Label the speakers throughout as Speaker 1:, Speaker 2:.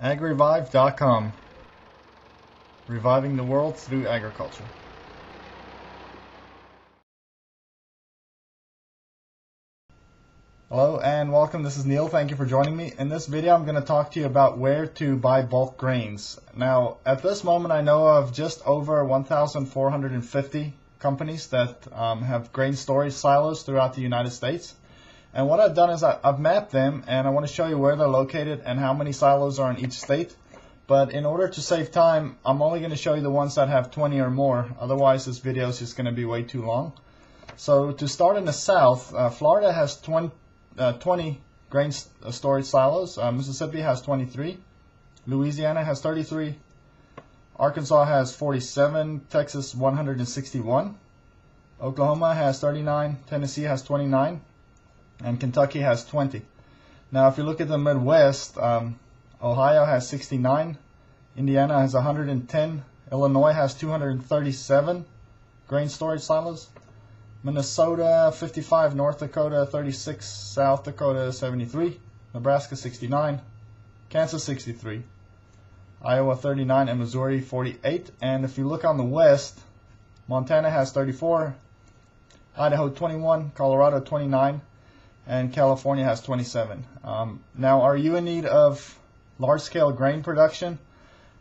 Speaker 1: agrivive.com, reviving the world through agriculture. Hello and welcome, this is Neil. Thank you for joining me. In this video I'm going to talk to you about where to buy bulk grains. Now at this moment I know of just over 1,450 companies that have grain storage silos throughout the United States. And what I've done is I've mapped them, and I want to show you where they're located and how many silos are in each state. But in order to save time, I'm only going to show you the ones that have 20 or more. Otherwise this video is just going to be way too long. So to start in the south, Florida has 20 grain storage silos. Mississippi has 23. Louisiana has 33. Arkansas has 47. Texas 161. Oklahoma has 39. Tennessee has 29. And Kentucky has 20. Now if you look at the Midwest, Ohio has 69. Indiana has 110. Illinois has 237 grain storage silos. Minnesota 55, North Dakota 36, South Dakota 73, Nebraska 69, Kansas 63, Iowa 39, and Missouri 48. And if you look on the west, Montana has 34, Idaho 21, Colorado 29, and California has 27. Now, are you in need of large-scale grain production,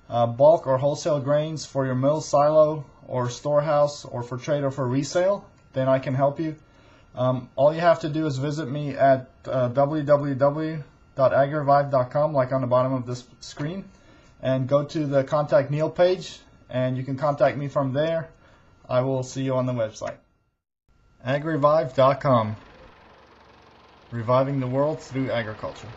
Speaker 1: bulk or wholesale grains for your mill, silo, or storehouse, or for trade or for resale? Then I can help you. All you have to do is visit me at www.agrivive.com, like on the bottom of this screen, and go to the Contact Neil page, and you can contact me from there. I will see you on the website. agrivive.com, reviving the world through agriculture.